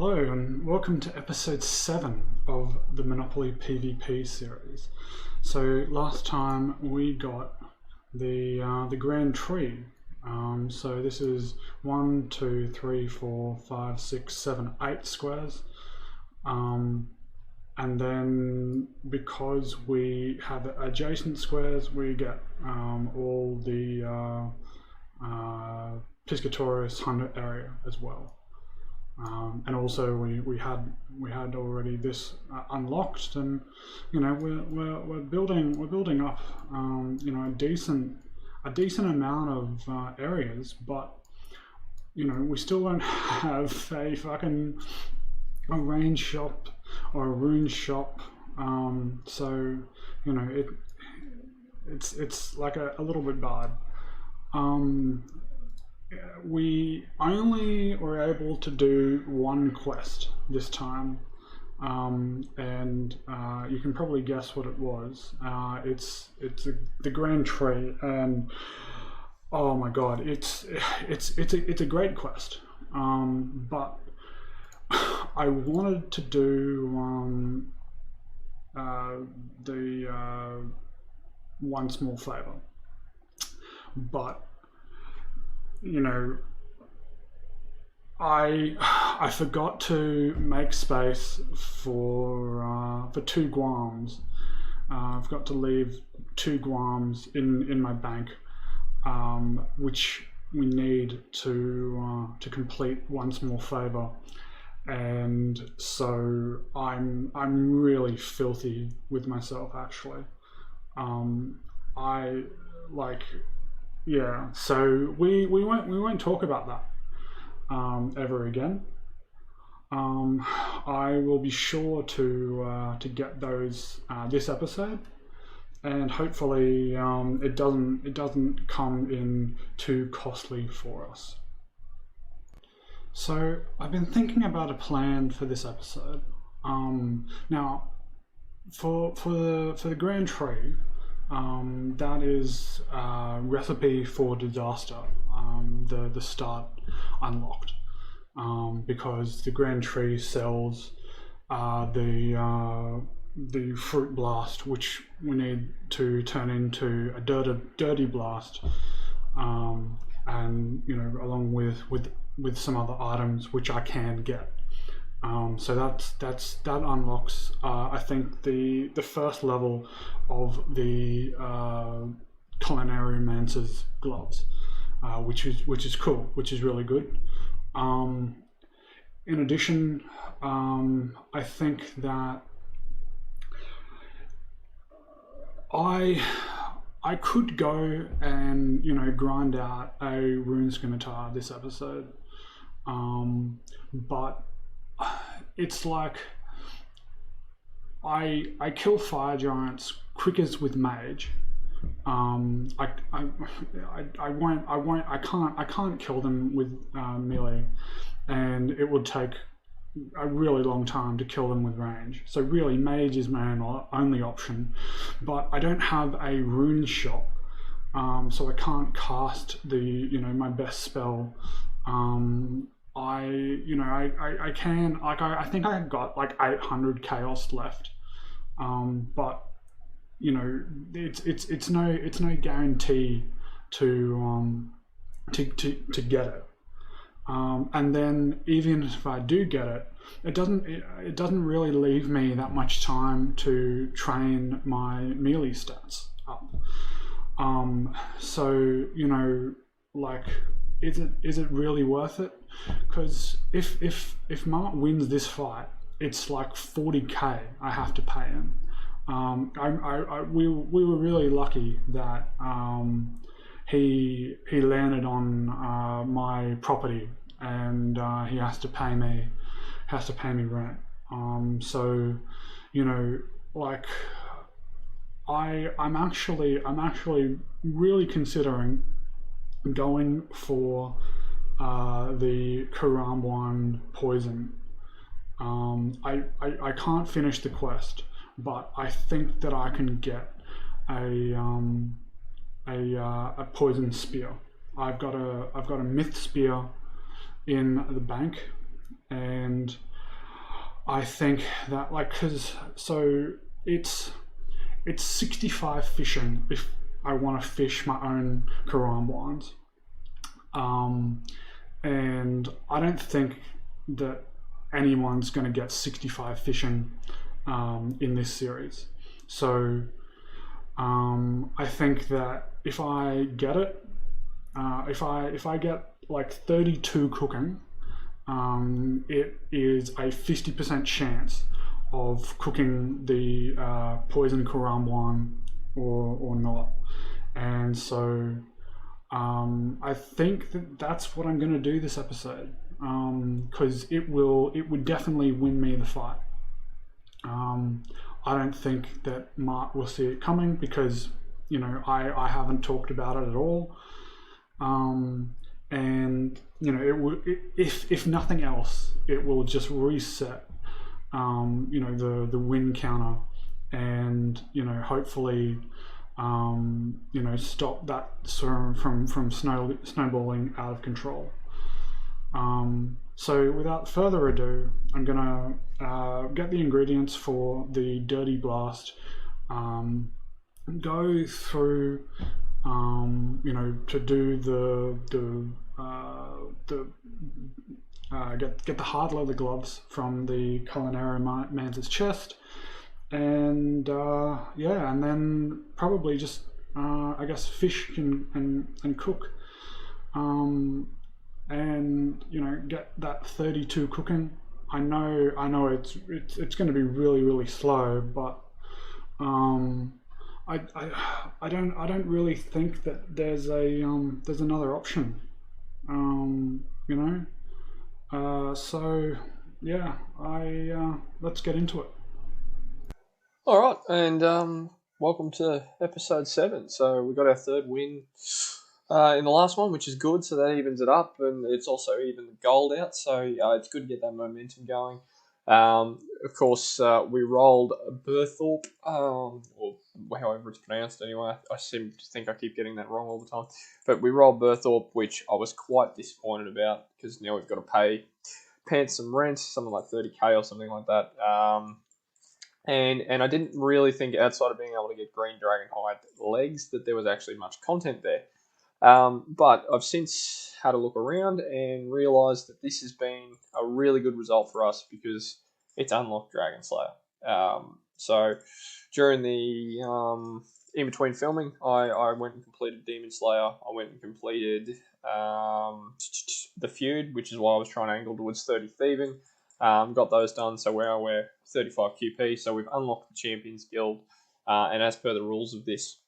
Hello and welcome to episode 7 of the Monopoly PvP series. So last time we got the Grand Tree. So this is 1, 2, 3, 4, 5, 6, 7, 8 squares. And then because we have adjacent squares, we get all the Piscatorius 100 area as well. And also we had already this unlocked, and we're building up a decent amount of areas, but we still don't have a range shop or a rune shop. So it's like a little bit bad. We only were able to do one quest this time, and you can probably guess what it was. It's the Grand Tree, and oh my god, it's a great quest. But I wanted to do the one small favor, but I forgot to make space for 2 guams. I've got to leave 2 guams in my bank, which we need to complete one small favor, and so I'm really filthy with myself actually. Yeah, so we won't talk about that ever again. I will be sure to get those this episode, and hopefully it doesn't come in too costly for us. So I've been thinking about a plan for this episode. Now for the Grand Tree. That is recipe for disaster, the start unlocked, because the Grand Tree sells the fruit blast, which we need to turn into a dirty blast, and along with some other items which I can get. So that unlocks I think the first level of the Culinary Mancer's gloves, which is cool, which is really good. In addition, I think that I could go and grind out a rune scimitar this episode, but it's like I kill fire giants quickest with mage. I can't kill them with melee, and it would take a really long time to kill them with range. So really, mage is my only option, but I don't have a rune shop, so I can't cast the my best spell. I can, I think I got like 800 chaos left, but it's no guarantee to get it. And then even if I do get it, it doesn't really leave me that much time to train my melee stats up. So is it really worth it? Because if Maaght wins this fight, it's like 40k I have to pay him. We were really lucky that he landed on my property, and he has to pay me rent. So I'm actually really considering going for the Karamwan poison. I can't finish the quest, but I think that I can get a poison spear. I've got a myth spear in the bank, and I think that it's 65 fishing if I want to fish my own Quran blinds. And I don't think that anyone's going to get 65 fishing in this series. So I think that if I get it, if I get like 32 cooking, it is a 50% chance of cooking the poison Quran one or not. And so I think that's what I'm going to do this episode, because it would definitely win me the fight. I don't think that Maaght will see it coming because I haven't talked about it at all. And if nothing else, it will just reset the win counter, and hopefully stop that from snowballing out of control. So without further ado, I'm gonna get the ingredients for the Dirty Blast, go through to do get the hard leather gloves from the Culinary Man's chest, and and then probably just I guess fish and cook, and get that 32 cooking. I know it's going to be really slow, but I don't really think that there's another option. So yeah, let's get into it. All right, and welcome to episode 7. So we got our third win in the last one, which is good. So that evens it up, and it's also even the gold out. So it's good to get that momentum going. Of course, we rolled Burthorpe, or however it's pronounced anyway. I seem to think I keep getting that wrong all the time. But we rolled Burthorpe, which I was quite disappointed about because now we've got to pay Paants some rent, something like 30k or something like that. And I didn't really think, outside of being able to get green dragon hide legs, that there was actually much content there. But I've since had a look around and realised that this has been a really good result for us because it's unlocked Dragon Slayer. So during the in between filming, I went and completed Demon Slayer. I went and completed the feud, which is why I was trying to angle towards 30 thieving. Got those done, so we're 35 QP. So we've unlocked the Champions Guild, and as per the rules of this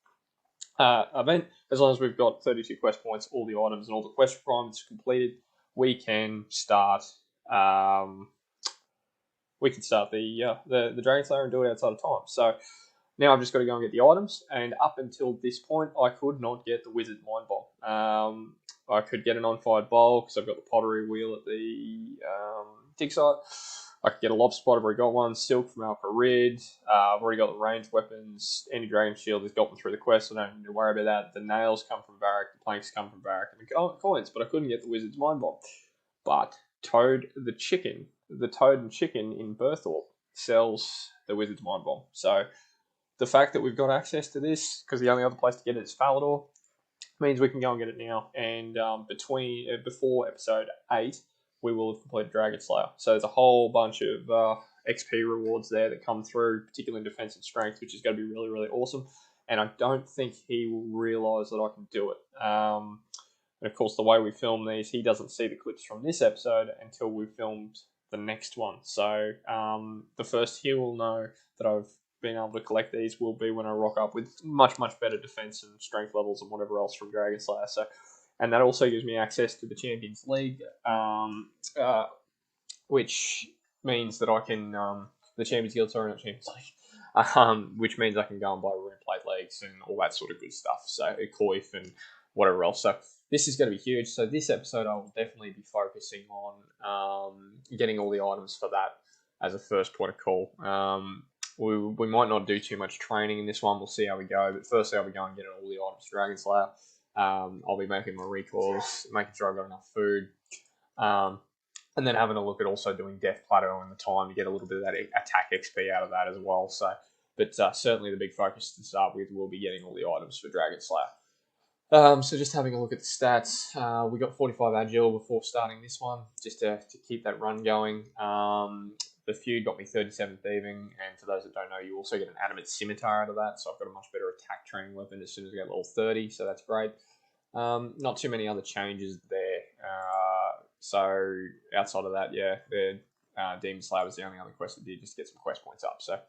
event, as long as we've got 32 quest points, all the items and all the quest requirements completed, we can start. We can start the Dragon Slayer and do it outside of time. So now I've just got to go and get the items, and up until this point, I could not get the Wizard Mind Bomb. I could get an on-fired bowl because I've got the pottery wheel at the dig site. I could get a lob spot, I've already got one. Silk from Alpha Rid. I've already got the ranged weapons. Anti-Dragon Shield has got me through the quest, so I don't need to worry about that. The nails come from Varric, the planks come from Varric, and the coins, but I couldn't get the Wizard's Mind Bomb. But Toad and Chicken in Burthorpe sells the Wizard's Mind Bomb. So the fact that we've got access to this, because the only other place to get it is Falador, means we can go and get it now. And before episode 8, we will have completed Dragon Slayer. So there's a whole bunch of XP rewards there that come through, particularly in defense and strength, which is going to be really, really awesome. And I don't think he will realise that I can do it. And of course, the way we film these, he doesn't see the clips from this episode until we've filmed the next one. So the first he will know that I've been able to collect these will be when I rock up with much, much better defense and strength levels and whatever else from Dragon Slayer. So, and that also gives me access to the Champions League, which means that I can the Champions Guild, sorry, not Champions League, which means I can go and buy rune plate legs and all that sort of good stuff. So a coif and whatever else. So this is going to be huge. So this episode I will definitely be focusing on getting all the items for that as a first port of call. We might not do too much training in this one. We'll see how we go. But firstly, I'll be going and getting all the items for Dragon Slayer. I'll be making my recalls, making sure I've got enough food. And then having a look at also doing Death Plateau in the time to get a little bit of that attack XP out of that as well. So, but certainly the big focus to start with will be getting all the items for Dragon Slayer. So just having a look at the stats, we got 45 agile before starting this one, just to keep that run going. The feud got me 37 thieving, and for those that don't know, you also get an adamant scimitar out of that, so I've got a much better attack training weapon as soon as I get level 30, so that's great. Not too many other changes there. So outside of that, yeah, the Demon Slayer was the only other quest I did, just to get some quest points up. So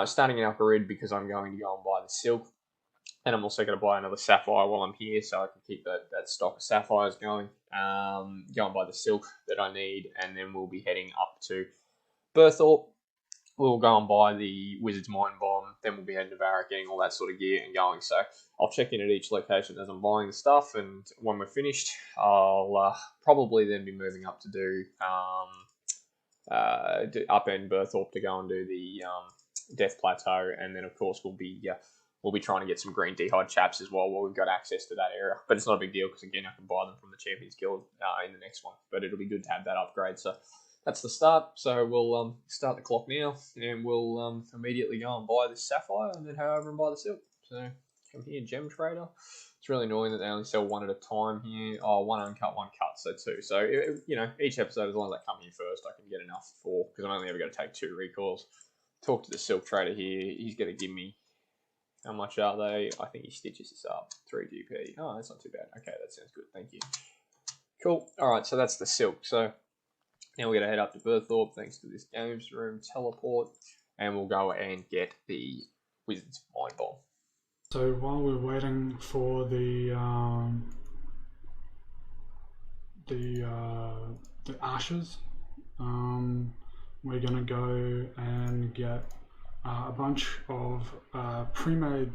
starting in Upper Rid, because I'm going to go and buy the Silk, and I'm also going to buy another Sapphire while I'm here, so I can keep that stock of Sapphires going. Go and buy the Silk that I need, and then we'll be heading up to Burthorpe. We'll go and buy the Wizard's Mind Bomb, then we'll be heading to Varric, getting all that sort of gear and going. So I'll check in at each location as I'm buying the stuff, and when we're finished, I'll probably then be moving up to do Upend Burthorpe to go and do the Death Plateau, and then of course we'll be trying to get some green D'hide chaps as well while we've got access to that area. But it's not a big deal because again I can buy them from the Champions Guild in the next one. But it'll be good to have that upgrade. So that's the start. So we'll start the clock now, and we'll immediately go and buy this Sapphire, and then head over and buy the Silk. So come here, Gem Trader. It's really annoying that they only sell one at a time here. Oh, one uncut, one cut, so two. So each episode, as long as I come here first, I can get enough for, because I'm only ever going to take 2 recoils. Talk to the Silk Trader here. He's going to give me, how much are they? I think he stitches this up. 3 GP. Oh, that's not too bad. Okay, that sounds good. Thank you. Cool. All right, so that's the Silk. So now we're going to head up to Burthorpe thanks to this games room teleport, and we'll go and get the Wizard's Mind Bomb. So while we're waiting for the ashes, we're going to go and get a bunch of pre-made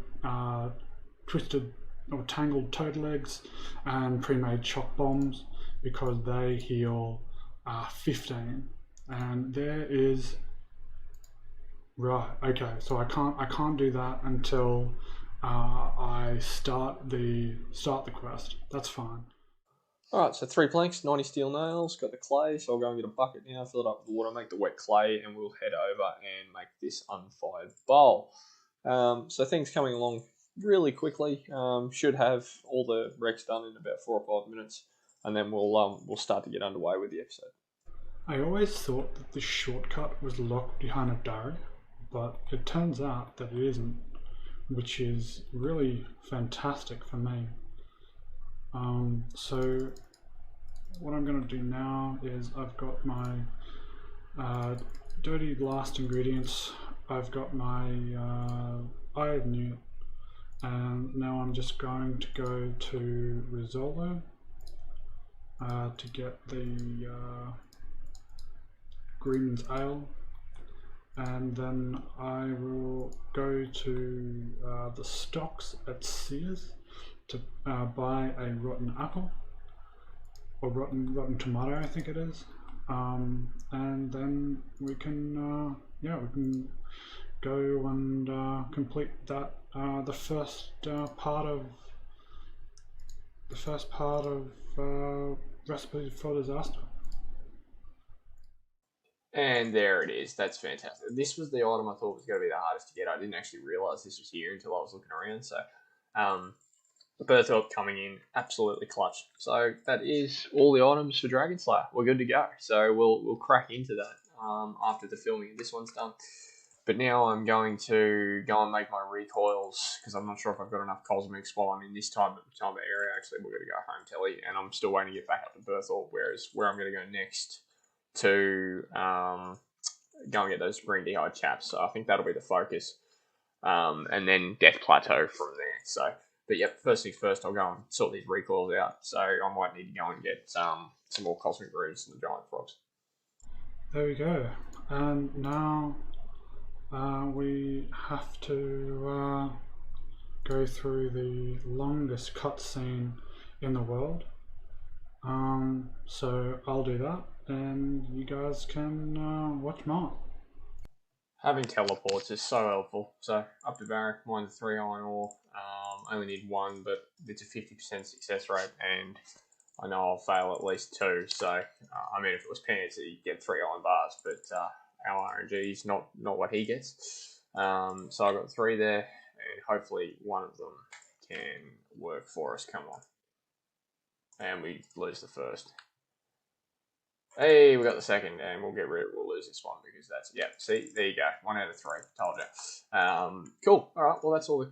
twisted or tangled toad legs and pre-made shock bombs, because they heal 15, and there is right. Okay, so I can't do that until I start the quest. That's fine. Alright, so 3 planks, 90 steel nails, got the clay, so I'll go and get a bucket now, fill it up with water, make the wet clay, and we'll head over and make this unfired bowl. So things coming along really quickly. Should have all the Rex done in about 4 or 5 minutes, and then we'll start to get underway with the episode. I always thought that the shortcut was locked behind a door, but it turns out that it isn't, which is really fantastic for me. So what I'm going to do now is I've got my dirty last ingredients, I've got my iron unit, and now I'm just going to go to Rizzolo to get the Green's Ale, and then I will go to the stocks at Sears to buy a rotten apple, or rotten tomato, I think it is, and then we can go and complete that the first part of Recipe for Disaster. And there it is. That's fantastic. This was the item I thought was going to be the hardest to get. I didn't actually realise this was here until I was looking around. So, Burthorpe coming in absolutely clutch. So that is all the items for Dragon Slayer. We're good to go. So we'll crack into that after the filming of this one's done. But now I'm going to go and make my recoils, because I'm not sure if I've got enough cosmics while I'm in this type of area. Actually, we're going to go home telly, and I'm still waiting to get back up to Burthorpe, whereas where I'm going to go next to go and get those green D'hide chaps. So I think that'll be the focus, and then Death Plateau from there. So, but yeah, first things first, I'll go and sort these recoils out. So I might need to go and get some more cosmic runes and the giant frogs. There we go. And now we have to go through the longest cutscene in the world. So I'll do that, and you guys can watch Maaght. Having teleports is so helpful. So up to Varric, mine's 3 iron ore. I only need 1, but it's a 50% success rate, and I know I'll fail at least 2. So, I mean, if it was Paants, he'd get 3 iron bars, but our RNG is not what he gets. So I got 3 there, and hopefully one of them can work for us. Come on. And we lose the first. Hey, we got the second, and we'll lose this one because that's, yeah, see, there you go. 1 out of 3, told you. Cool. All right, well, that's all the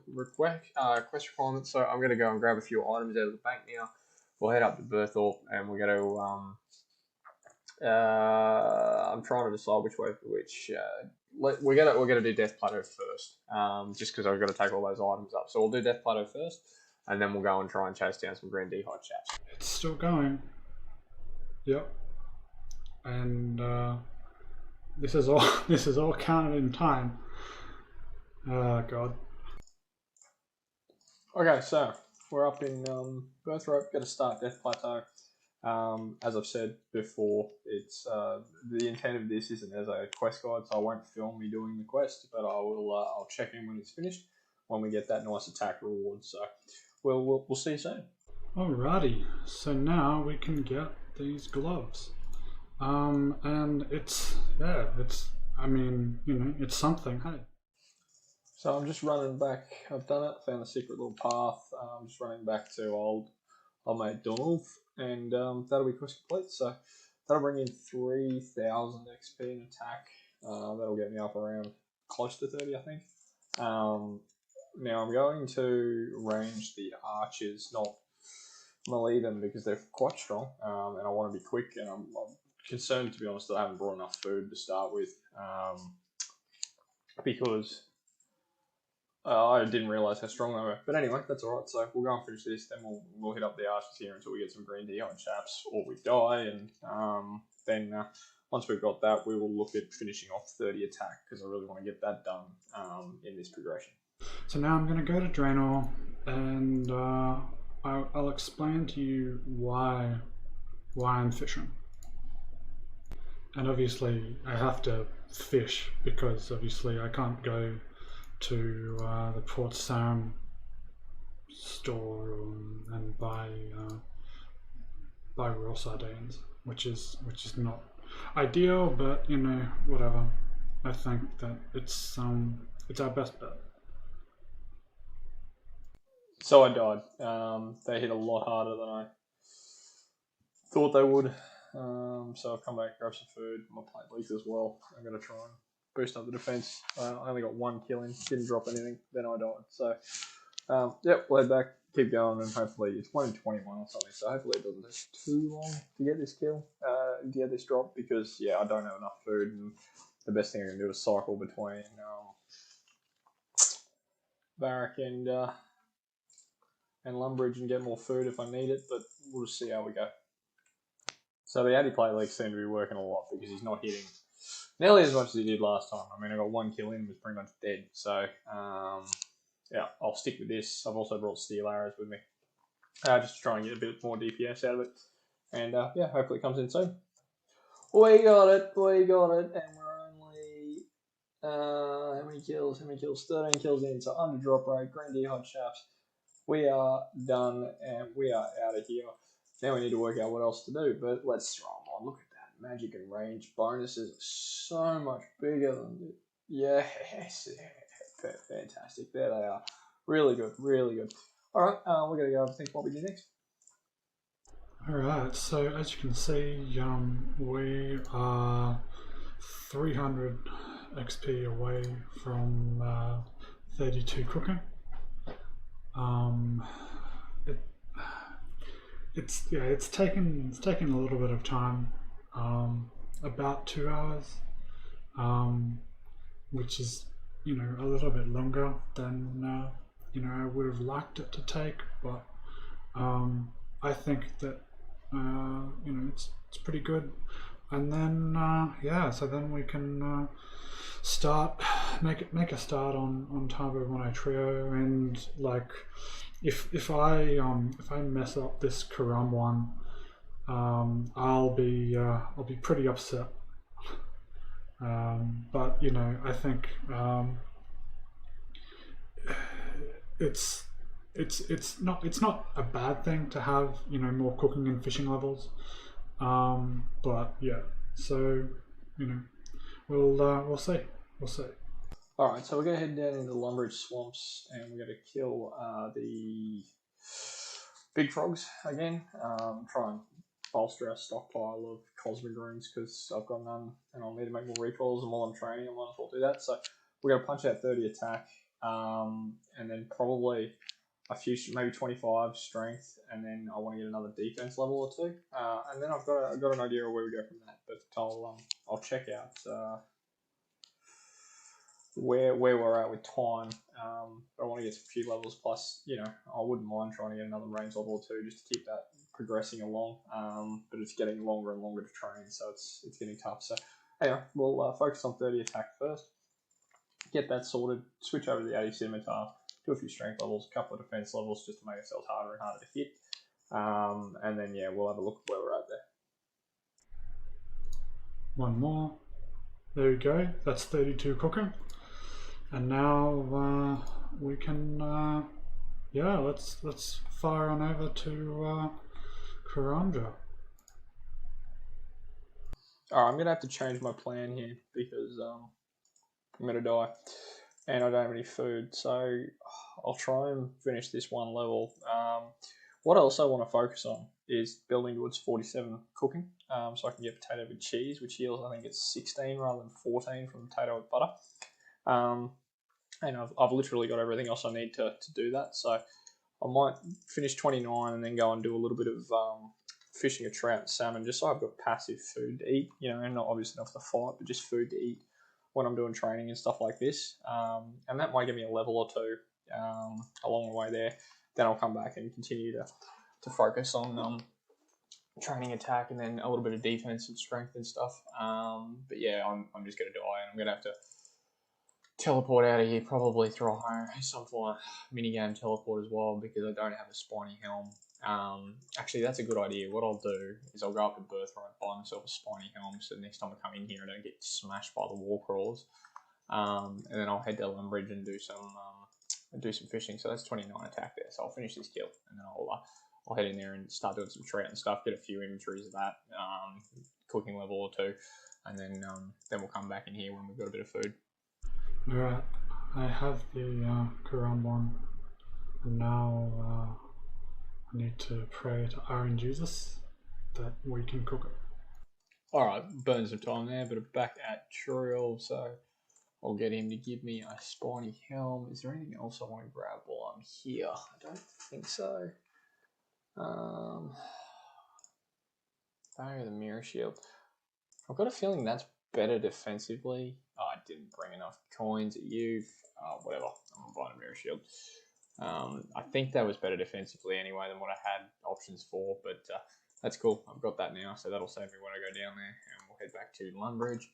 quest requirements. So I'm going to go and grab a few items out of the bank now. We'll head up to Burthorpe, and we're going to, I'm trying to decide which way for which. We're gonna do Death Plateau first, just because I've got to take all those items up. So we'll do Death Plateau first, and then we'll go and try and chase down some Green D'Hide chaps. It's still going. Yep. And this is all counted in time. Oh god. Okay, so we're up in Burthorpe. Got to start Death Plateau. As I've said before, it's the intent of this isn't as a quest guide, so I won't film me doing the quest, but I will. I'll check in when it's finished when we get that nice attack reward. So we'll see you soon. Alrighty. So now we can get these gloves. And it's I mean, you know, it's something, hey. So I'm just running back. I've done it. Found a secret little path. I'm just running back to old mate Donald, and that'll be quest complete. So that'll bring in 3,000 XP in attack. That'll get me up around close to 30, I think. Now I'm going to range the archers, not melee them because they're quite strong, and I want to be quick. And I'm concerned, to be honest, that I haven't brought enough food to start with, because I didn't realise how strong they were. But anyway, that's alright. So we'll go and finish this, then we'll hit up the archers here until we get some Green D'Hide chaps, or we die, and then once we've got that, we will look at finishing off 30 attack, because I really want to get that done in this progression. So now I'm going to go to Draenor, and I'll explain to you why I'm fishing. And obviously I have to fish because obviously I can't go to the Port Sarim store and buy raw sardines, which is not ideal, but you know, whatever. I think that it's our best bet. So I died. They hit a lot harder than I thought they would. So I've come back, grab some food. My plate leaked as well. I'm going to try and boost up the defense. I only got 1 kill in, didn't drop anything, then I died. So, yep, we'll head back, keep going, and hopefully it's 1 in 21 or something. So hopefully it doesn't take too long to get this kill, to get this drop, because, yeah, I don't have enough food, and the best thing I can do is cycle between Barrack and Lumbridge and get more food if I need it, but we'll just see how we go. So the anti-plate leaks seem to be working a lot because he's not hitting nearly as much as he did last time. I mean, I got 1 kill in, was pretty much dead. So, yeah, I'll stick with this. I've also brought steel arrows with me, just to try and get a bit more DPS out of it. And, yeah, hopefully it comes in soon. We got it, and we're only, how many kills? 13 kills in, so under drop rate, Green D'Hide chaps. We are done, and we are out of here. Now we need to work out what else to do, but let's throw them on. Look at that. Magic and range bonuses are so much bigger than this. Yes. Fantastic. There they are. Really good, really good. Alright, we're going to go and think what we do next. Alright, so as you can see, we are 300 XP away from 32 cooking. It's taken a little bit of time, about 2 hours, which is, you know, a little bit longer than you know, I would have liked it to take, but I think that you know, it's pretty good. And then yeah, so then we can make a start on Tabo Mono Trio, and like if I mess up this Karam one, I'll be pretty upset. But you know, I think it's it's not a bad thing to have, you know, more cooking and fishing levels. But yeah, so you know, we'll see. All right, so we're gonna head down into the Lumbridge swamps, and we're gonna kill the big frogs again. Try and bolster our stockpile of cosmic runes because I've got none, and I'll need to make more recalls. And while I'm training, I might as well do that. So we're gonna punch out 30 attack, and then probably a few, maybe 25 strength, and then I want to get another defense level or two, and then I've got an idea of where we go from that. But I'll check out where we're at with time. But I want to get to a few levels plus. You know, I wouldn't mind trying to get another range level or two just to keep that progressing along. But it's getting longer and longer to train, so it's getting tough. So anyway, we'll focus on 30 attack first. Get that sorted. Switch over to the 80 scimitar. Do a few strength levels, a couple of defense levels just to make ourselves harder and harder to hit. And then yeah, we'll have a look at where we're at there. One more. There we go. That's 32 cooking. And now we can, let's fire on over to Karanja. Alright, I'm going to have to change my plan here because I'm going to die and I don't have any food. So I'll try and finish this one level. What I also want to focus on is building towards 47 cooking, so I can get potato with cheese, which yields, I think it's 16 rather than 14 from potato with butter. And I've literally got everything else I need to do that. So I might finish 29 and then go and do a little bit of fishing a trout and salmon, just so I've got passive food to eat, you know, and not obviously enough to fight, but just food to eat when I'm doing training and stuff like this. And that might give me a level or two along the way there. Then I'll come back and continue to focus on training attack and then a little bit of defense and strength and stuff. But yeah, I'm just going to die, and I'm going to have to teleport out of here probably through some form of minigame teleport as well, because I don't have a spiny helm. Actually, that's a good idea. What I'll do is I'll go up to Burthorpe, buy myself a spiny helm, so next time I come in here I don't get smashed by the wall crawlers. And then I'll head to Lumbridge and do some fishing. So that's 29 attack there. So I'll finish this kill, and then I'll head in there and start doing some trout and stuff. Get a few inventories of that, cooking level or two, and then we'll come back in here when we've got a bit of food. Alright, I have the Quran one, and now I need to pray to Iron Jesus that we can cook it. Alright, burn some time there, but I'm back at Trial, so I'll get him to give me a spiny helm. Is there anything else I want to grab while I'm here? I don't think so. Barrier the mirror shield. I've got a feeling that's better defensively. Oh, I didn't bring enough coins at you. Whatever. I'm buying a mirror shield. I think that was better defensively anyway than what I had options for, but that's cool. I've got that now, so that'll save me when I go down there, and we'll head back to Lumbridge,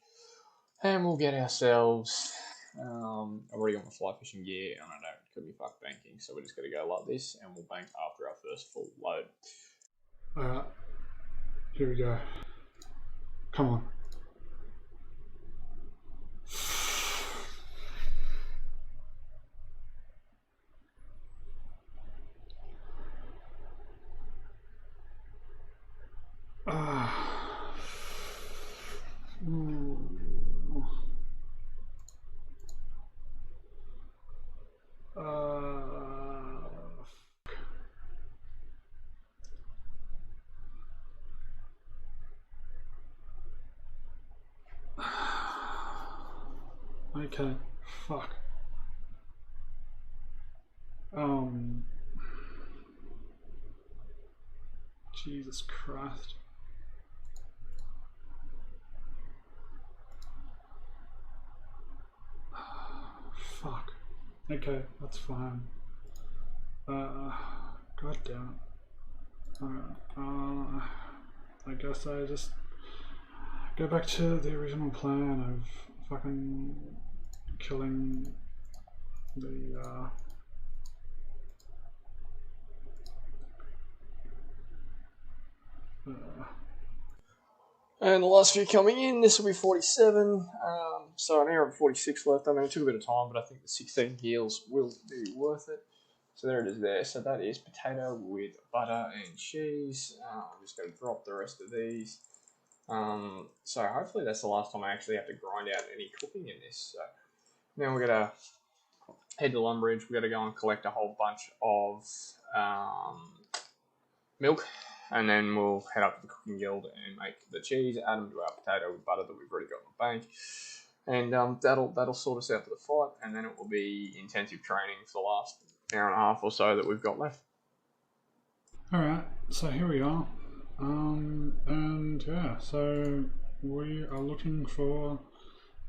and we'll get ourselves. I've already got my fly fishing gear, and I could be fucked banking, so we're just going to go like this, and we'll bank after our first full load. Alright, here we go. Come on. Okay, fuck. Jesus Christ. Fuck. Okay, that's fine. God damn it. I guess I just go back to the original plan of fucking killing the And the last few coming in, this will be 47. So an hour and 46 left. I mean, it took a bit of time, but I think the 16 heals will be worth it. So there it is there. So that is potato with butter and cheese. I'm just going to drop the rest of these. So hopefully that's the last time I actually have to grind out any cooking in this. So now we're going to head to Lumbridge. We've got to go and collect a whole bunch of milk. And then we'll head up to the cooking guild and make the cheese, add them to our potato with butter that we've already got in the bank. And that'll sort us out for the fight. And then it will be intensive training for the last hour and a half or so that we've got left. Alright, so here we are. And yeah, so we are looking for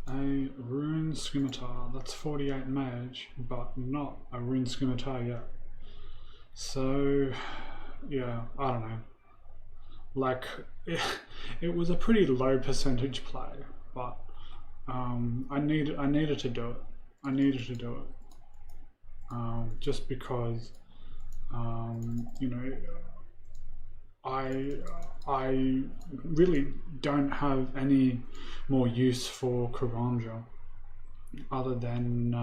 a rune scimitar. That's 48 mage, but not a rune scimitar yet. So yeah, I don't know. Like, it was a pretty low percentage play, but I needed to do it. I needed to do it. Just because, you know, I really don't have any more use for Karanja other than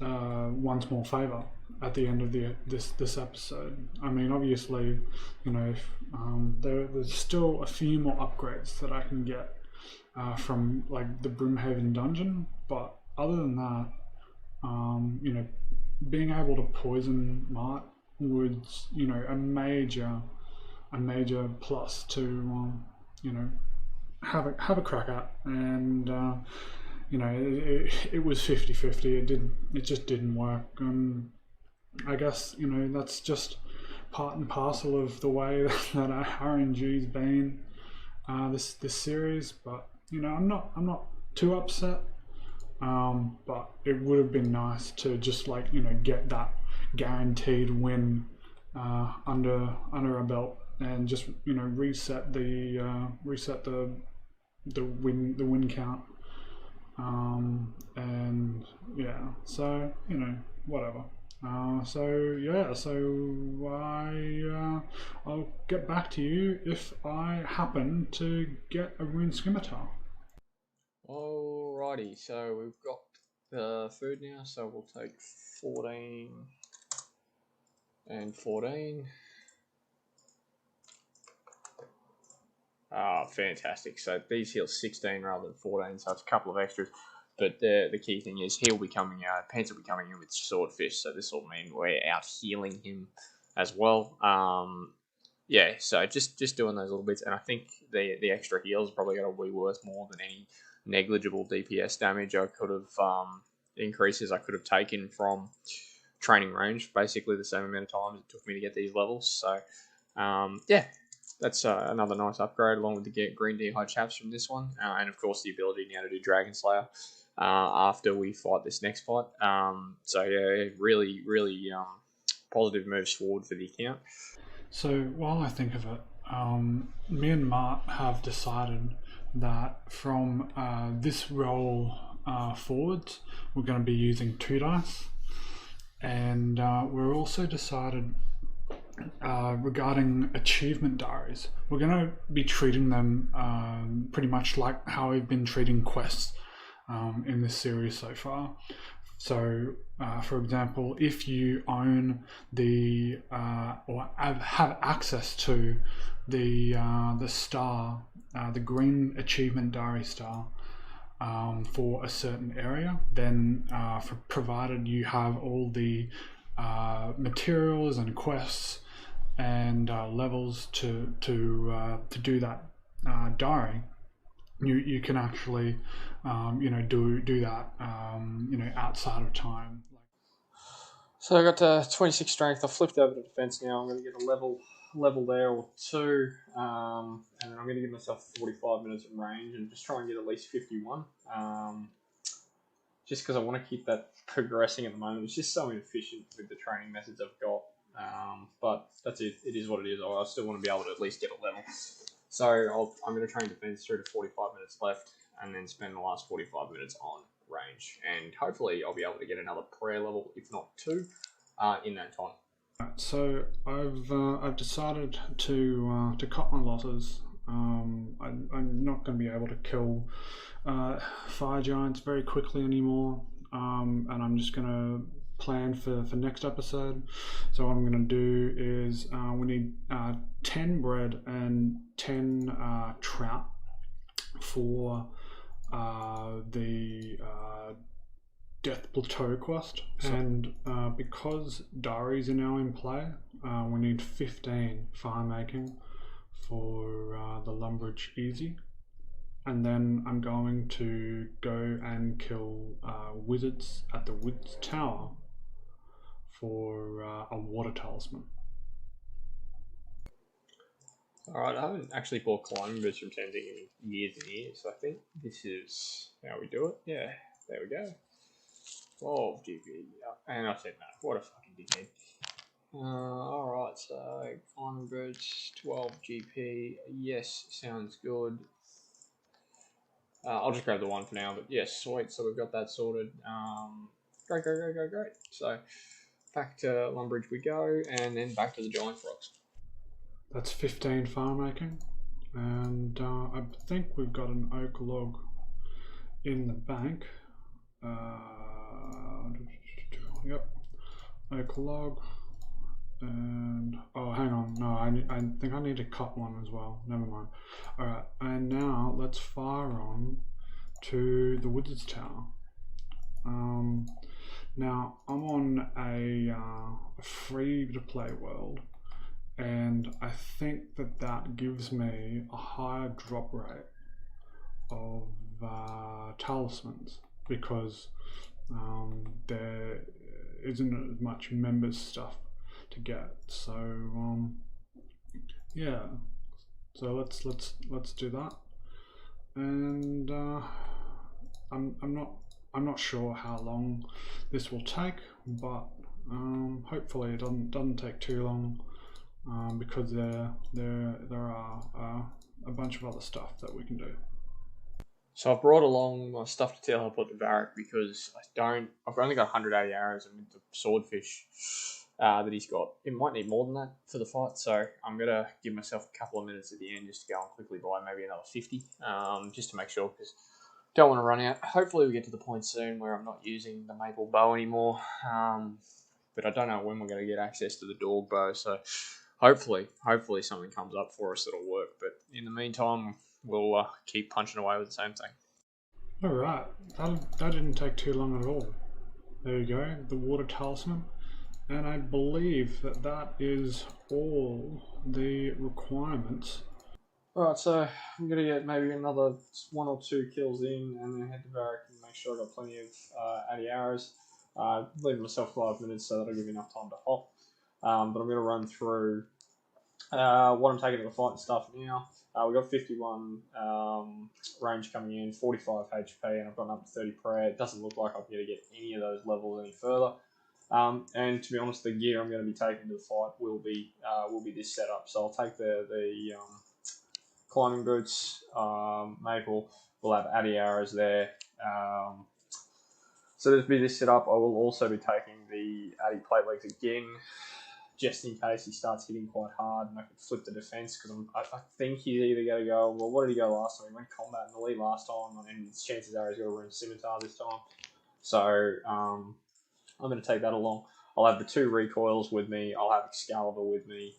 once more favor at the end of this episode. I mean, obviously, you know, if, there's still a few more upgrades that I can get from like the Broomhaven dungeon, but other than that, you know, being able to poison Maaght was, you know, a major plus to you know, have a crack at. And you know, it was 50-50. It just didn't work. I guess, you know, that's just part and parcel of the way that our RNG's been this series. But you know, I'm not too upset. But it would have been nice to just, like, you know, get that guaranteed win under our belt and just, you know, reset the win count. And yeah, so, you know, whatever. So yeah, I'll get back to you if I happen to get a rune scimitar. Alrighty, so we've got the food now, so we'll take 14 and 14. Ah, fantastic. So these heal 16 rather than 14, so it's a couple of extras. But the key thing is he'll be coming out, Paants will be coming in with Swordfish, so this will mean we're out healing him as well. Yeah, so just doing those little bits, and I think the extra heals are probably going to be worth more than any negligible DPS damage I could have increases I could have taken from training range. Basically the same amount of time it took me to get these levels. So yeah, that's another nice upgrade along with the green D'hide chaps from this one, and of course the ability now to do Dragon Slayer after we fight this next fight. So yeah, really positive moves forward for the account. So while I think of it, me and Maaght have decided that from this roll forwards, we're going to be using 2 dice, and we're also decided regarding achievement diaries, we're going to be treating them pretty much like how we've been treating quests in this series so far. So, for example, if you own the or have access to the star, the green achievement diary star for a certain area, then provided you have all the materials and quests and levels to do that diary, you can actually you know, do that you know, outside of time. So I got 26 strength. I flipped over to defense now. I'm going to get a level there or 2, and then I'm going to give myself 45 minutes of range and just try and get at least 51. Just because I want to keep that progressing at the moment. It's just so inefficient with the training methods I've got. But that's it. It is what it is. I still want to be able to at least get a level. So I'm going to train defense through to 45 minutes left, and then spend the last 45 minutes on range. And hopefully I'll be able to get another prayer level, if not 2, in that time. So I've decided to cut my losses. I'm not going to be able to kill fire giants very quickly anymore, and I'm just going to plan for next episode. So what I'm going to do is we need 10 bread and 10 trout for the Death Plateau quest. And because diaries are now in play, we need 15 fire making for the Lumbridge Easy. And then I'm going to go and kill wizards at the Woods Tower for a water talisman. Alright, I haven't actually bought climbing boots from Tenzing in years and years, so I think this is how we do it. Yeah, there we go. 12 GP, and I said no, what a fucking dickhead. Alright, so climbing boots, 12 GP, yes, sounds good. I'll just grab the one for now, but yes, sweet, so we've got that sorted. Great. So, back to Lumbridge we go, and then back to the Giant Frogs. That's 15 fire making, and I think we've got an oak log in the bank. Yep, oak log, and oh, hang on, no, I think I need to cut one as well. Never mind. All right, and now let's fire on to the Wizard's Tower. Now I'm on a free-to-play world, and I think that gives me a higher drop rate of talismans because there isn't as much members stuff to get. So yeah, so let's do that. And I'm not sure how long this will take, but hopefully it doesn't take too long, because there are a bunch of other stuff that we can do. So I've brought along my stuff to tell how to put the barrack because I've only got 180 arrows and with the swordfish that he's got, it might need more than that for the fight, so I'm going to give myself a couple of minutes at the end just to go on quickly buy maybe another 50, just to make sure, because don't want to run out. Hopefully we get to the point soon where I'm not using the maple bow anymore, but I don't know when we're going to get access to the dog bow, so hopefully something comes up for us that'll work, but in the meantime we'll keep punching away with the same thing. Alright, that didn't take too long at all. There you go, the water talisman. And I believe that is all the requirements. Alright, so I'm going to get maybe another 1 or 2 kills in and then head to barrack and make sure I've got plenty of addy arrows. Leave myself 5 minutes so that'll give me enough time to hop. But I'm going to run through what I'm taking to the fight and stuff now. We've got 51 range coming in, 45 HP, and I've gotten up to 30 prayer. It doesn't look like I'm going to get any of those levels any further. And to be honest, the gear I'm going to be taking to the fight will be this setup. So I'll take the climbing boots, maple. We'll have addy arrows there. So there'll be this setup. I will also be taking the addy plate legs again, just in case he starts hitting quite hard and I can flip the defense, because I think he's either going to go, well, what did he go last time? He went combat in the lead last time, and chances are he's got to run scimitar this time. So I'm going to take that along. I'll have the 2 recoils with me. I'll have Excalibur with me.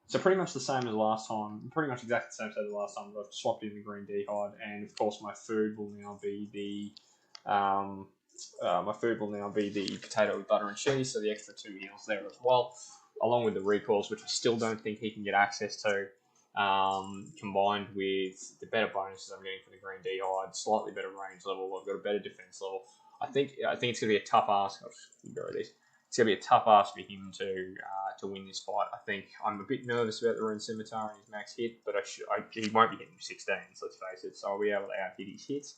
So pretty much the same as last time. Pretty much exactly the same as last time. But I've swapped in the green D-hide, and of course my food will now be the potato with butter and cheese. So the extra 2 heals there as well, along with the recoils, which I still don't think he can get access to. Combined with the better bonuses I'm getting for the green D-hide, slightly better range level. I've got a better defense level. I think it's going to be a tough ask. I'll just go this. It's going to be a tough ask for him to win this fight. I think I'm a bit nervous about the rune scimitar and his max hit, but he won't be hitting 16s, let's face it, so I'll be able to out-hit his hits.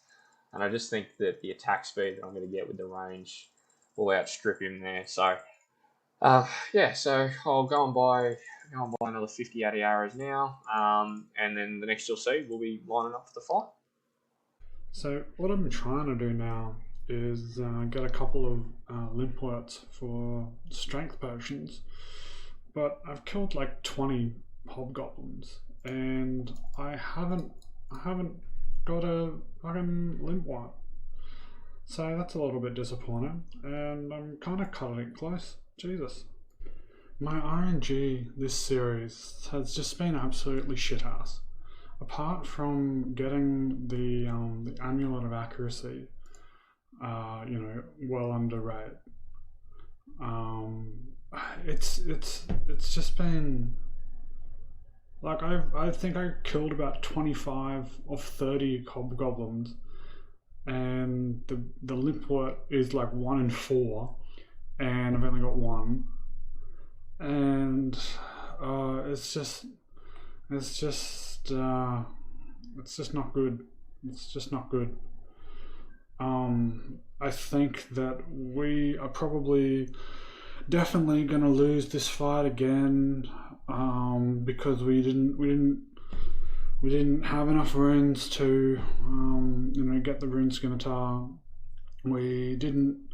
And I just think that the attack speed that I'm going to get with the range will outstrip him there. So, yeah, so I'll go and buy another 50 addy arrows now, and then the next you'll see, we'll be lining up for the fight. So what I'm trying to do now is get a couple of limp worts for strength potions, but I've killed like 20 hobgoblins and I haven't got a fucking limp wort. So that's a little bit disappointing, and I'm kind of cutting it close. Jesus. My RNG this series has just been absolutely shit ass. Apart from getting the Amulet of Accuracy, well under rate, it's just been like I think I killed about 25 of 30 hobgoblins, and the Limpwort is like 1 in 4, and I've only got one, and it's just not good. It's just not good. I think that we are probably definitely going to lose this fight again, because we didn't have enough runes to get the rune scimitar. We didn't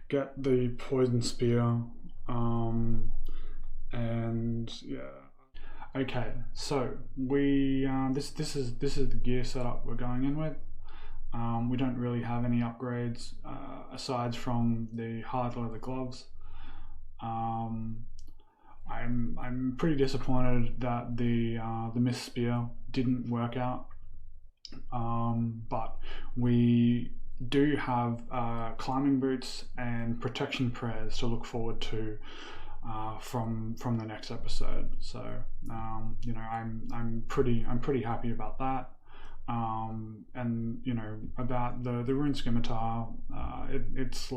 get the poison spear, and yeah. Okay, so we this is the gear setup we're going in with. We don't really have any upgrades aside from the hard leather gloves. I'm pretty disappointed that the mist spear didn't work out, but we do have climbing boots and protection prayers to look forward to from the next episode. So I'm pretty happy about that. And about the rune scimitar, it's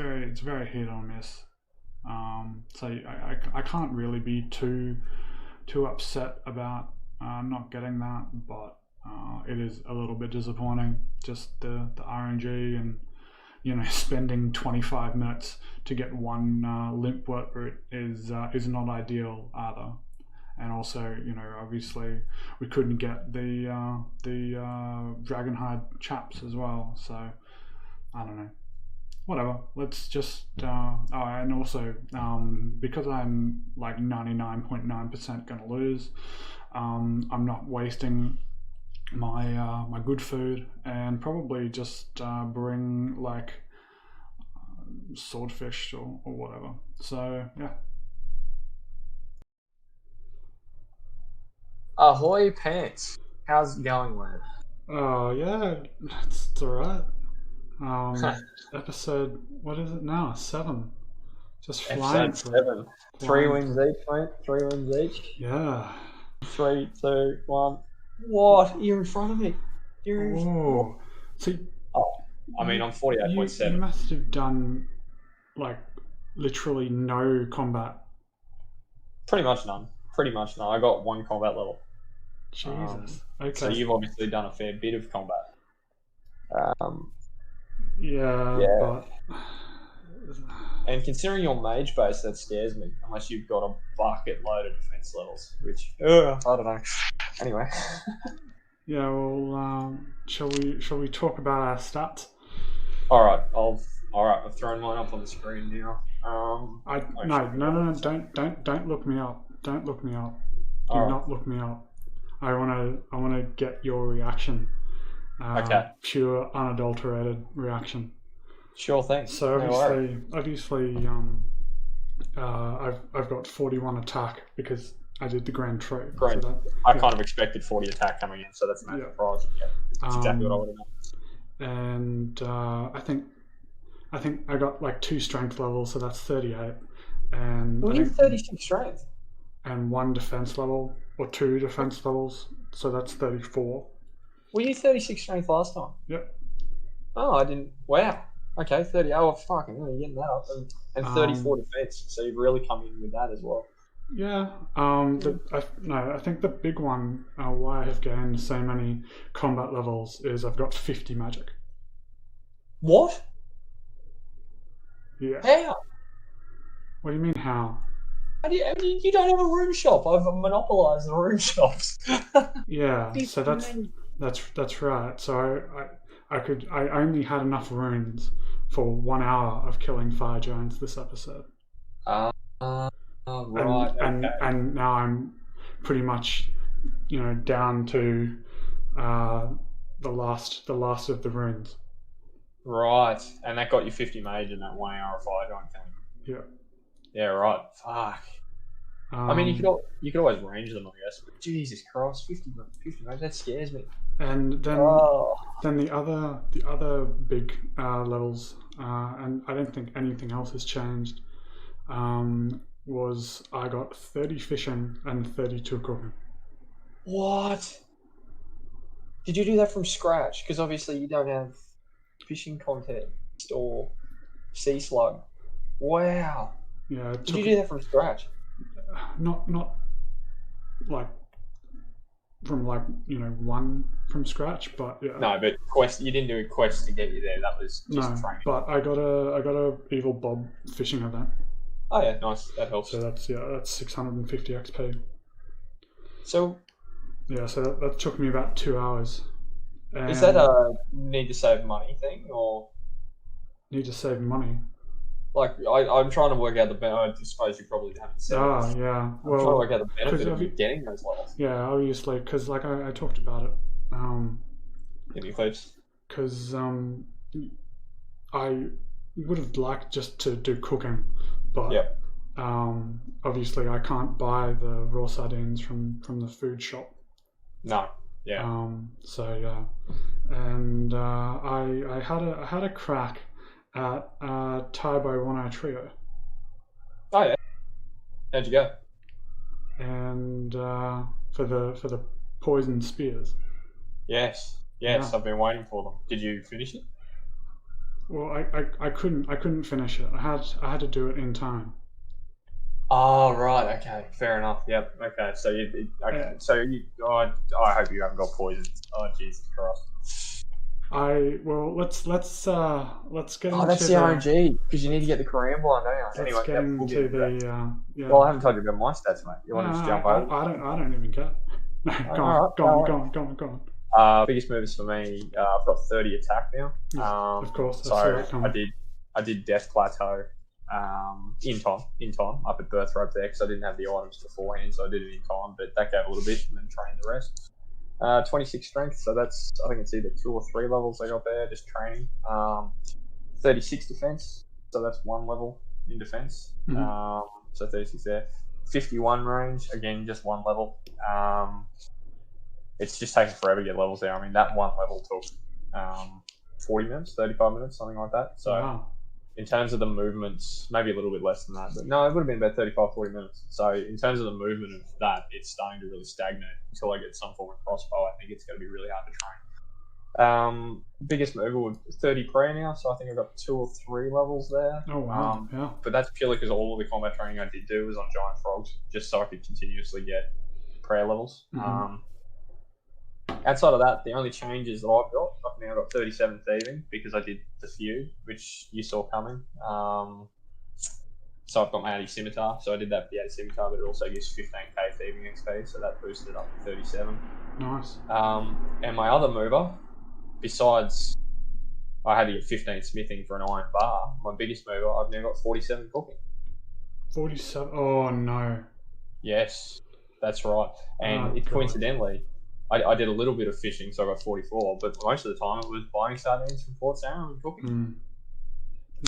very hit or miss. So I can't really be too upset about not getting that, but it is a little bit disappointing. Just the RNG and spending 25 minutes to get one Limpwort root is not ideal either. And also, obviously we couldn't get the Dragonhide chaps as well. So I don't know. Whatever. Let's just. And also, because I'm like 99.9% going to lose, I'm not wasting my good food, and probably just bring like swordfish or whatever. So yeah. Ahoy, Pants. How's it going, lad? Oh yeah, it's alright. Episode, what is it now? 7. Just flying. Episode 7. 3 wins each, mate. 3 wins each. Yeah. 3, 2, 1. What? You're in front of me. Oh. So. I'm 48.7. You must have done like literally no combat. Pretty much none. I got 1 combat level. Jesus. Okay. So you've obviously done a fair bit of combat. Yeah. But... And considering your mage base, that scares me. Unless you've got a bucket load of defense levels, which I don't know. Anyway. Yeah. Well, shall we talk about our stats? All right. I've thrown mine up on the screen now. No. Don't look me up. Don't look me up. Do not look me up. I wanna get your reaction. Okay. Pure, unadulterated reaction. Sure thing. So obviously, I've got 41 attack because I did the Grand Tree. Great. So I kind of expected 40 attack coming in, so that's no surprise. Yeah, that's exactly what I would have done. And I think I got like 2 strength levels, so that's 38. And you need 36 strength. And 1 defense level, or 2 defense levels, so that's 34. Were you 36 strength last time? Yep. Oh, I didn't. Wow. Okay, 30. Oh, fucking hell, you're getting that up. And 34 defense, so you've really come in with that as well. Yeah. I think the big one, why I have gained so many combat levels, is I've got 50 magic. What? Yeah. How? What do you mean, how? You don't have a rune shop. I've monopolised the rune shops. Yeah, so that's right. So I only had enough runes for 1 hour of killing fire giants this episode. Right. And now I'm pretty much, down to the last of the runes. Right, and that got you 50 mage in that 1 hour of fire giant killing. Yeah. Yeah, right. Fuck. I mean, you could always range them, I guess. But Jesus Christ, 50 mage, that scares me. And then the other big levels, and I don't think anything else has changed. Was I got 30 fishing and 32 cooking. What? Did you do that from scratch? Because obviously you don't have fishing content or sea slug. Wow. Yeah. Did you do that from scratch? Not like from one from scratch, but yeah. No, but quest. You didn't do a quest to get you there. That was just training. But I got a Evil Bob fishing event. Oh yeah, nice. That helps. So that's 650 XP. So yeah, so that took me about 2 hours. And is that a need to save money thing, or need to save money? Like I'm trying to work out the benefit. I suppose you probably haven't said. Yeah. Well, I'm trying to work out the benefit of you getting those levels. Yeah, obviously, because like I talked about it. Give me clips. Because I would have liked just to do cooking, but yep. Obviously I can't buy the raw sardines from the food shop. No. Yeah. So yeah, and I had a crack at Tybo One Eye Trio. Oh yeah. How'd you go? And for the poison spears. Yes. Yeah. I've been waiting for them. Did you finish it? Well, I couldn't finish it. I had to do it in time. Oh right, okay, fair enough. Yep, okay. So I hope you haven't got poisoned. Oh Jesus Christ. Let's get. Oh, that's the RNG because you need to get the Korean blind, don't you? Let's get into the. Yeah. Well, I haven't told you about my stats, mate. You want to just jump over? I don't even care. Go on. Biggest moves for me. I've got 30 attack now. Of course. So I did Death Plateau. In time up at Burthorpe there because I didn't have the items beforehand, so I did it in time, but that gave a little bit and then trained the rest. 26 strength, so that's, I think it's either 2 or 3 levels I got there, just training. 36 defense, so that's 1 level in defense. Mm-hmm. So 36 there. 51 range, again, just 1 level. It's just taking forever to get levels there. I mean, that 1 level took 40 minutes, 35 minutes, something like that. So. Wow. In terms of the movements, maybe a little bit less than that, but no, it would have been about 35, 40 minutes. So in terms of the movement of that, it's starting to really stagnate until I get some form of crossbow. I think it's going to be really hard to train. Biggest mover was 30 prayer now, so I think I've got 2 or 3 levels there. Oh wow! Yeah. But that's purely because all of the combat training I did do was on giant frogs, just so I could continuously get prayer levels. Mm-hmm. Outside of that, the only changes that I've now got 37 thieving because I did the few, which you saw coming. So I've got my Addy Scimitar, so I did that for the Addy Scimitar, but it also gives 15k thieving XP, so that boosted up to 37. Nice. And my other mover, besides I had to get 15 smithing for an iron bar, my biggest mover, I've now got 47 cooking. 47? Oh no. Yes, that's right. And coincidentally, I did a little bit of fishing, so I got 44, but most of the time it was buying sardines from Port Sarah and cooking. Mm.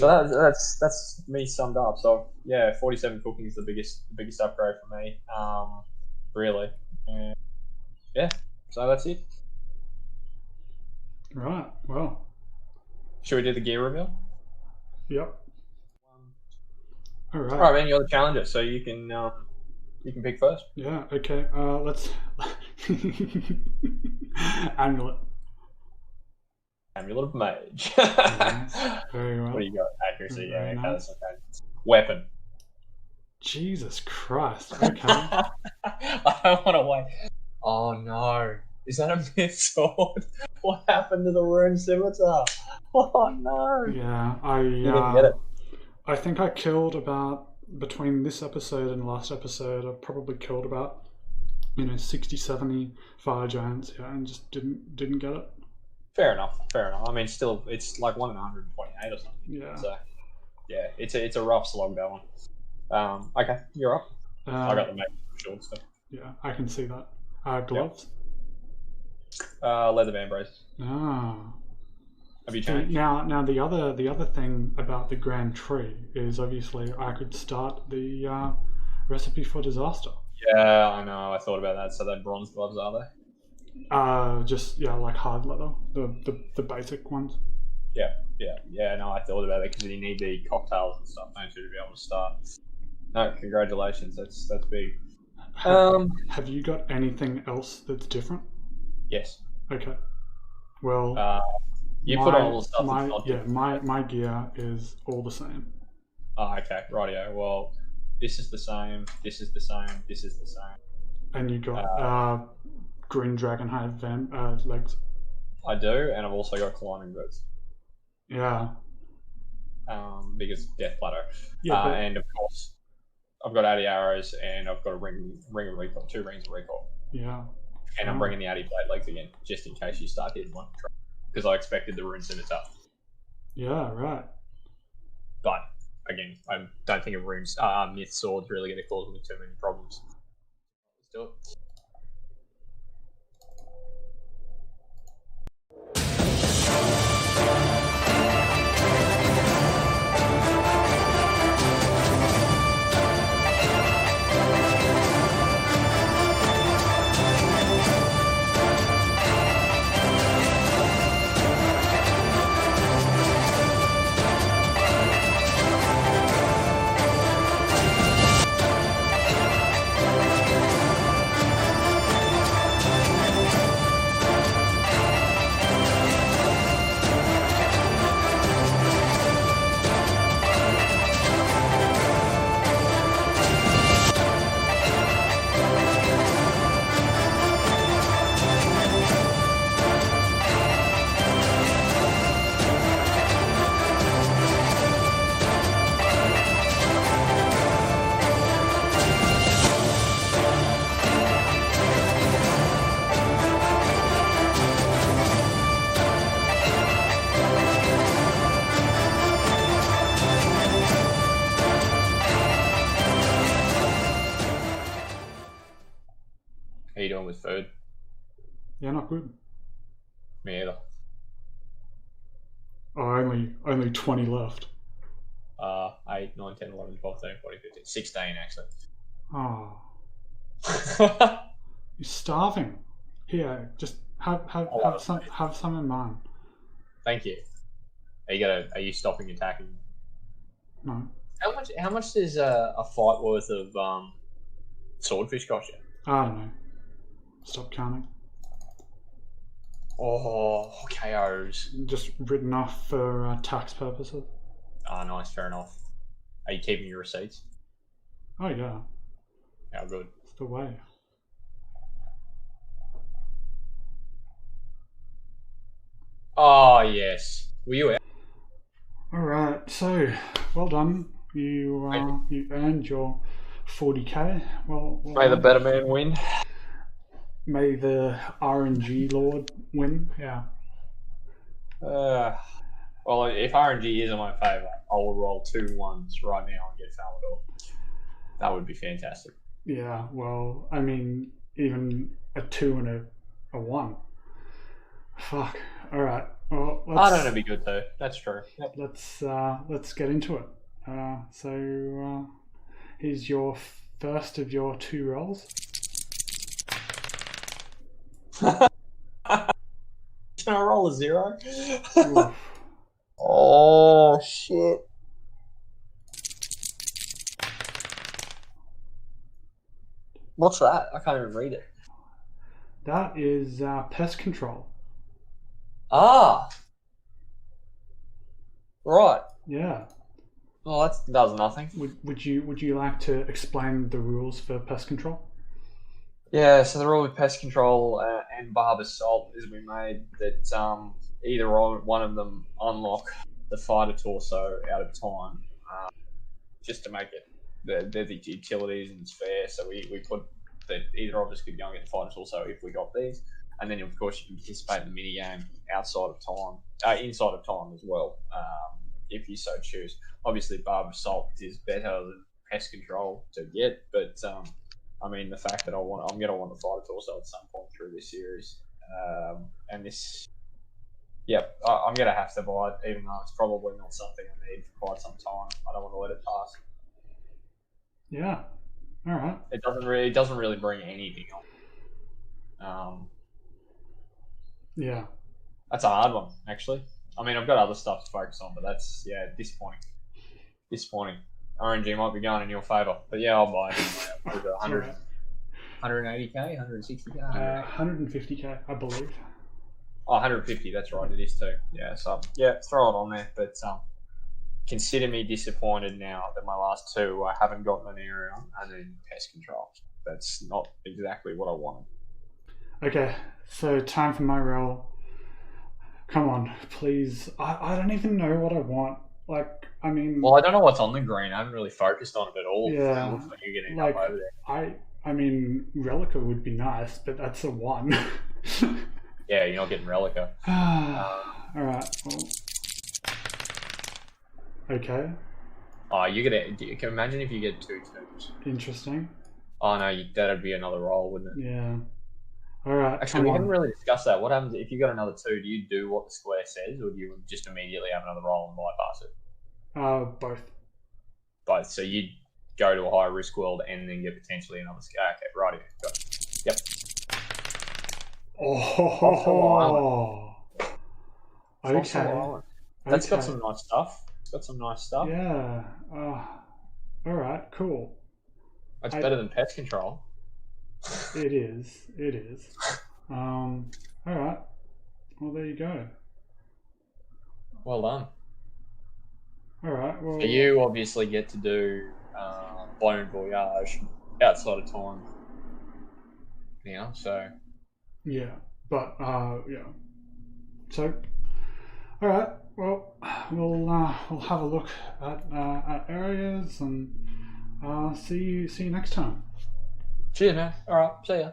So that's me summed up. So yeah, 47 cooking is the biggest upgrade for me, really. And yeah, so that's it. Right. Well. Should we do the gear reveal? Yep. All right. All right, man. You're the challenger, so you can pick first. Yeah. Okay. Let's. Amulet. Amulet of Mage. Nice. Very well. What do you got? Accuracy. Very nice. Okay. Weapon. Jesus Christ. Okay. I don't want to wait. Oh no. Is that a myth sword? What happened to the rune scimitar? Oh no. Yeah, you didn't get it. I think I killed about, between this episode and last episode, I probably killed about 60, 70 fire giants, and just didn't get it. Fair enough. I mean, still, it's like 1 in 128 or something. Yeah. So, yeah, it's a rough slog, that one. Okay, you're up. I got the mate short stuff. Yeah, I can see that. Gloves? Yep. Leather band braces. Ah. Have you changed? Now the other thing about the Grand Tree is obviously I could start the recipe for disaster. Yeah, I know. I thought about that. So they're bronze gloves, are they? Just like hard leather, the basic ones. Yeah. No, I thought about it because you need the cocktails and stuff, don't you, to be able to start. No, congratulations. That's big. Have you got anything else that's different? Yes. Okay. Well, You put on all the stuff that's not different. my gear is all the same. Oh, okay. Rightio. Well, this is the same. This is the same. This is the same. And you got green dragonhide legs. I do, and I've also got climbing boots. Yeah. Because Death Plateau. Yeah. And of course, I've got 80 arrows, and I've got a ring of recoil, 2 rings of recoil. Yeah. And I'm bringing the 80 blade legs again, just in case you start hitting one. Because I expected the runes in it up. Yeah, right. But again, I don't think a runes myth sword's really going to cause me too many problems. Let's do it. How you doing with food? Yeah, not good. Me either. Oh, only 20 left. 8, 9, 10, 11, 12, 13, 14, 15, 16 actually. Oh, you're starving. Here, just have some in mine. Thank you. Are you stopping attacking? No. How much does a fight worth of swordfish cost you? I don't know. Stop counting. Oh, KOs. Just written off for tax purposes. Ah, nice, fair enough. Are you keeping your receipts? Oh yeah, How good. it's the way. Oh yes. Were you out? All right, so well done. You earned your 40k. Well May the better man win. May the RNG Lord win. Yeah. Well, if RNG is in my favour, I will roll 2 ones right now and get Falador. That would be fantastic. Yeah. Well, I mean, even a 2 and a 1. Fuck. All right. Well, I don't know. It'd be good though. That's true. Yep. Let's get into it. So here's your first of your 2 rolls. Can I roll a 0? Oof. Oh shit! What's that? I can't even read it. That is pest control. Ah, right. Yeah. Well, that does nothing. Would you like to explain the rules for pest control? Yeah, so the rule with pest control and barber salt is we made that either one of them unlock the fighter torso out of time, just to make it they're the utilities and it's fair. So we put that either of us could go and get the fighter torso if we got these, and then of course you can participate in the mini game outside of time, inside of time as well, if you so choose. Obviously, barber salt is better than pest control to get, but I mean, the fact that I'm going to want the fighter torso at some point through this series, and this Yep, I'm going to have to buy it, even though it's probably not something I need for quite some time. I don't want to let it pass. Yeah. All right. It doesn't really bring anything on. Yeah. That's a hard one, actually. I mean, I've got other stuff to focus on, but that's disappointing. Disappointing. RNG might be going in your favour, but yeah, I'll buy it. Over 100, 180k, 160k, 150k, I believe. Oh, 150. That's right. It is too. Yeah. So yeah, throw it on there. But consider me disappointed now that my last two I haven't gotten an area on, and then pest control. That's not exactly what I wanted. Okay, so time for my roll. Come on, please. I don't even know what I want. Like, I mean... Well, I don't know what's on the green. I haven't really focused on it at all. Yeah. It looks like you're getting like, up over there. I mean, Relica would be nice, but that's a 1. Yeah, you're not getting Relica. Alright, well... Okay. Oh, you can imagine if you get 2 twos. Interesting. Oh, no, that'd be another roll, wouldn't it? Yeah. Alright, actually, we haven't really discussed that. What happens if you got another 2? Do you do what the square says, or do you just immediately have another roll and bypass it? Both. Both. So you'd go to a higher risk world and then get potentially another square. Okay, right here. Got it. Yep. Oh. Okay. That's got some nice stuff. It's got some nice stuff. Yeah. Alright, cool. That's better than pest control. It is. It is. Alright. Well, there you go. Well done. Alright, well... So you obviously get to do Bon Voyage outside of time now, so... Yeah, but, yeah. So, alright, well, we'll have a look at areas and see you next time. Cheers, man. Alright, see ya.